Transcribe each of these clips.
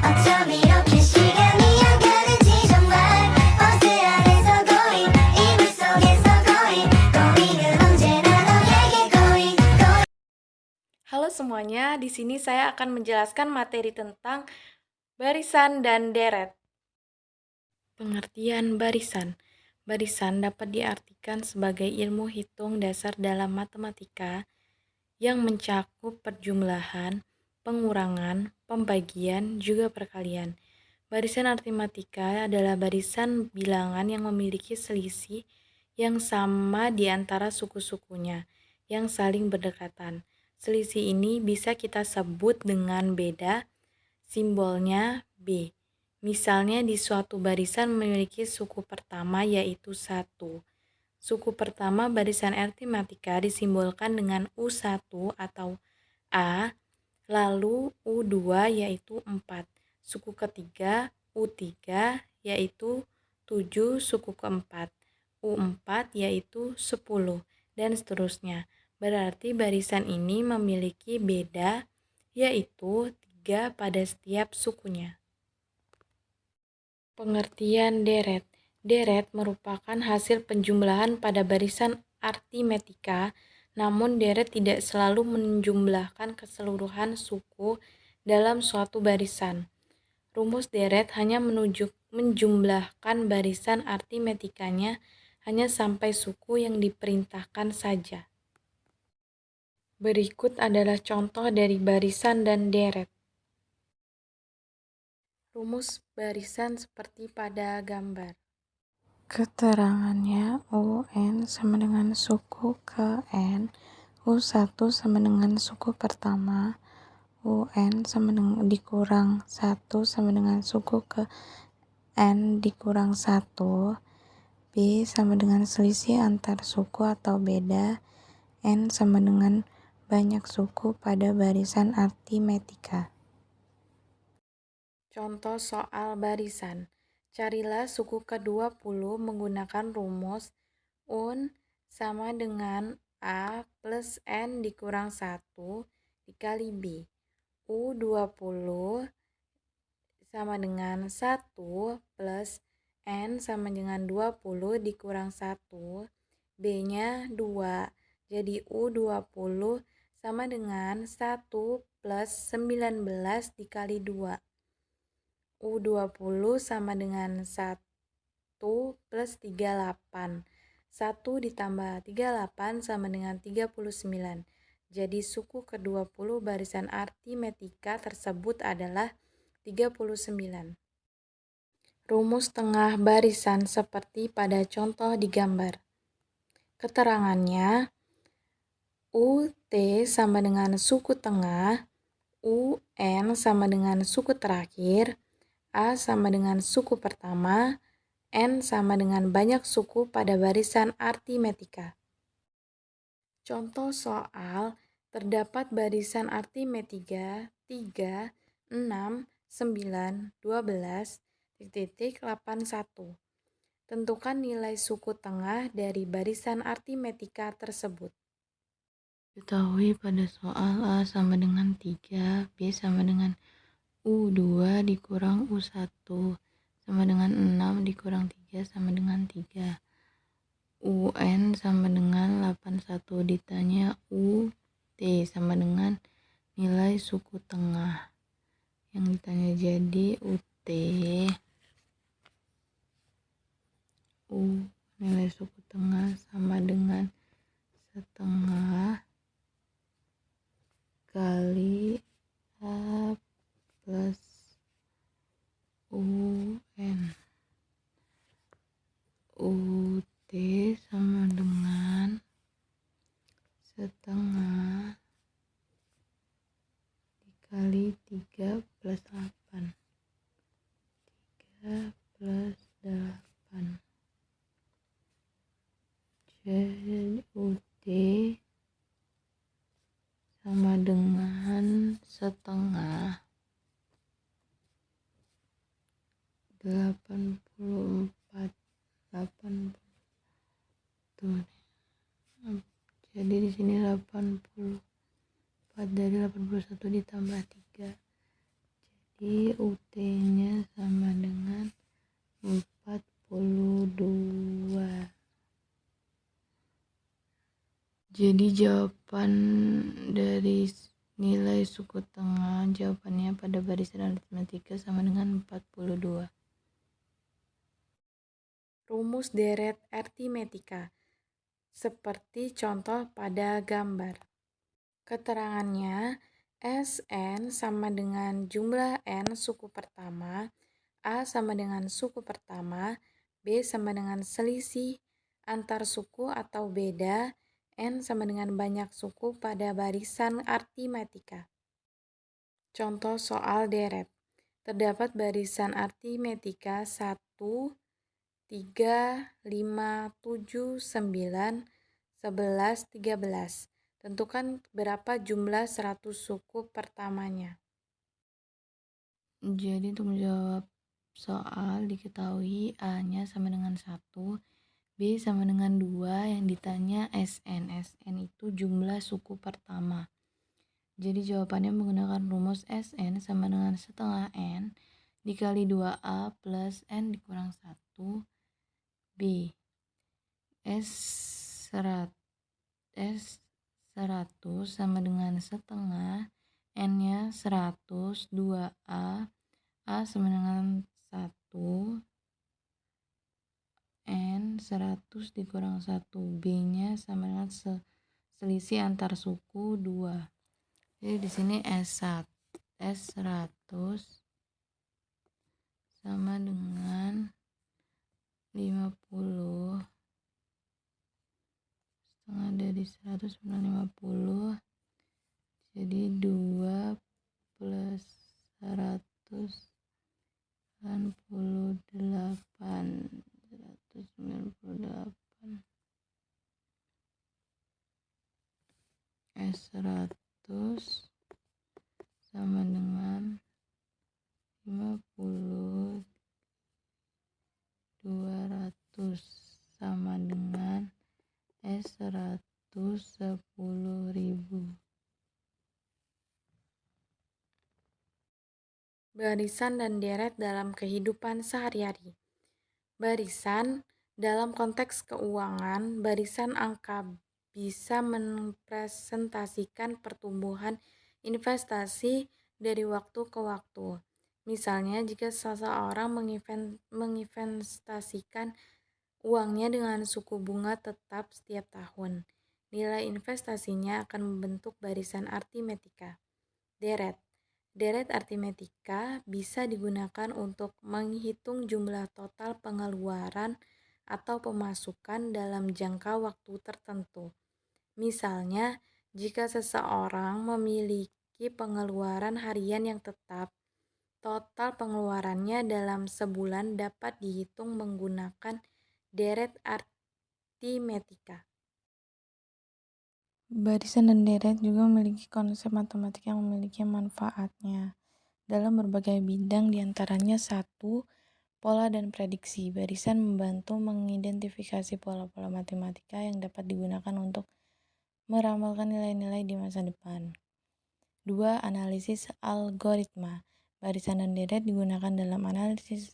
어쩜 이렇게 시간이 안 가는지 정말 버스 안에서 고인 이불 속에서 고인 고인은 언제나 너에게 고인 고인. Halo semuanya, di sini saya akan menjelaskan materi tentang barisan dan deret. Pengertian barisan. Barisan dapat diartikan sebagai ilmu hitung dasar dalam matematika yang mencakup perjumlahan, pengurangan, pembagian, juga perkalian. Barisan aritmatika adalah barisan bilangan yang memiliki selisih yang sama di antara suku-sukunya yang saling berdekatan. Selisih ini bisa kita sebut dengan beda, simbolnya B. Misalnya di suatu barisan memiliki suku pertama yaitu 1. Suku pertama barisan aritmatika disimbolkan dengan U1 atau A, lalu U2 yaitu 4. Suku ketiga U3 yaitu 7, suku keempat U4 yaitu 10, dan seterusnya. Berarti barisan ini memiliki beda yaitu 3 pada setiap sukunya. Pengertian deret. Deret merupakan hasil penjumlahan pada barisan aritmatika, namun deret tidak selalu menjumlahkan keseluruhan suku dalam suatu barisan. Rumus deret hanya menjumlahkan barisan aritmatikanya hanya sampai suku yang diperintahkan saja. Berikut adalah contoh dari barisan dan deret. Rumus barisan seperti pada gambar. Keterangannya UN sama dengan suku ke N, U1 sama dengan suku pertama, UN sama dengan dikurang 1 sama dengan suku ke N dikurang 1, B sama dengan selisih antar suku atau beda, N sama dengan banyak suku pada barisan aritmatika. Contoh soal barisan. Carilah suku ke-20 menggunakan rumus UN sama dengan A plus N dikurang 1 dikali B. U20 sama dengan 1 plus N sama dengan 20 dikurang 1. B-nya 2. Jadi U20 sama dengan 1 plus 19 dikali 2. U20 sama dengan 1 plus 38. 1 ditambah 38 sama dengan 39. Jadi suku ke-20 barisan aritmatika tersebut adalah 39. Rumus tengah barisan seperti pada contoh di gambar. Keterangannya, UT sama dengan suku tengah, UN sama dengan suku terakhir, A sama dengan suku pertama, N sama dengan banyak suku pada barisan aritmatika. Contoh soal, terdapat barisan aritmatika 3, 6, 9, 12, 81. Tentukan nilai suku tengah dari barisan aritmatika tersebut. Ketahui pada soal A sama dengan 3, B sama dengan U2 dikurang U1 sama dengan 6 dikurang 3 sama dengan 3. UN sama dengan 81, ditanya UT sama dengan nilai suku tengah yang ditanya. Jadi nilai suku tengah sama dengan setengah kali A plus UN. UT sama dengan setengah dikali 3 plus 8. 3 plus 8. Jadi UT sama dengan setengah 84. Tuh. Jadi di sini 84 dari 81 ditambah 3. berarti UT-nya sama dengan 42. Jadi jawaban dari nilai suku tengah jawabannya pada barisan aritmatika sama dengan 42. Rumus deret aritmatika seperti contoh pada gambar. Keterangannya, Sn sama dengan jumlah n suku pertama, A sama dengan suku pertama, B sama dengan selisih antar suku atau beda, N sama dengan banyak suku pada barisan aritmatika. Contoh soal deret. Terdapat barisan aritmatika 1, 3, 5, 7, 9, 11, 13. Tentukan berapa jumlah 100 suku pertamanya. Jadi untuk menjawab soal diketahui A-nya sama dengan 1, B sama dengan 2, yang ditanya Sn. Sn itu jumlah suku pertama. Jadi jawabannya menggunakan rumus Sn sama dengan setengah N dikali 2A plus N dikurang 1 B. S100 sama dengan setengah, N-nya 100, 2A, A sama dengan 1, N 100 dikurang 1, B-nya sama dengan selisih antar suku 2. Jadi di sini S100 sama dengan 50, setengah dari 100 sama 50, jadi 2 plus 198 S100 sama dengan 50, 200 sama dengan S100 10.000. Barisan dan deret dalam kehidupan sehari-hari. Barisan dalam konteks keuangan, barisan angka bisa merepresentasikan pertumbuhan investasi dari waktu ke waktu. Misalnya, jika seseorang menginvestasikan uangnya dengan suku bunga tetap setiap tahun, nilai investasinya akan membentuk barisan aritmatika. Deret. Deret aritmatika bisa digunakan untuk menghitung jumlah total pengeluaran atau pemasukan dalam jangka waktu tertentu. Misalnya, jika seseorang memiliki pengeluaran harian yang tetap, total pengeluarannya dalam sebulan dapat dihitung menggunakan deret aritmatika. Barisan dan deret juga memiliki konsep matematik yang memiliki manfaatnya dalam berbagai bidang, diantaranya 1. Pola dan prediksi. Barisan membantu mengidentifikasi pola-pola matematika yang dapat digunakan untuk meramalkan nilai-nilai di masa depan. 2. Analisis algoritma. Barisan dan deret digunakan dalam analisis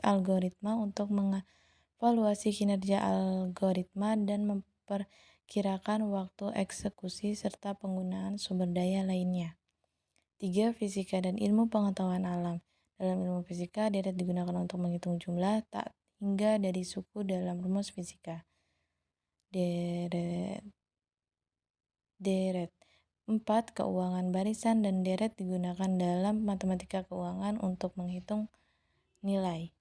algoritma untuk mengevaluasi kinerja algoritma dan memperkirakan waktu eksekusi serta penggunaan sumber daya lainnya. 3. Fisika dan ilmu pengetahuan alam. Dalam ilmu fisika, deret digunakan untuk menghitung jumlah tak hingga dari suku dalam rumus fisika. Deret. 4. Keuangan. Barisan dan deret digunakan dalam matematika keuangan untuk menghitung nilai.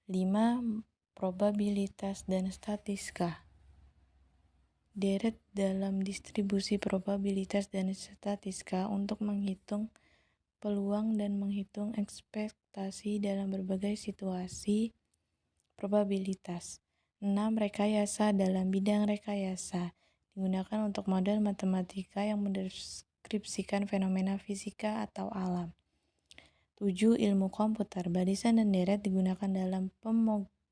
5. Probabilitas dan statistika. Deret dalam distribusi probabilitas dan statistika untuk menghitung peluang dan menghitung ekspektasi dalam berbagai situasi probabilitas. 6. Rekayasa. Dalam bidang rekayasa digunakan untuk model matematika yang mendeskripsikan fenomena fisika atau alam. 7. Ilmu komputer. Barisan dan deret digunakan dalam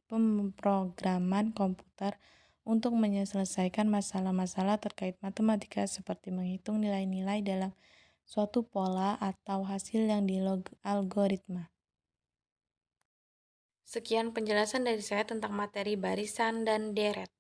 pemrograman komputer untuk menyelesaikan masalah-masalah terkait matematika seperti menghitung nilai-nilai dalam suatu pola atau hasil yang algoritma. Sekian penjelasan dari saya tentang materi barisan dan deret.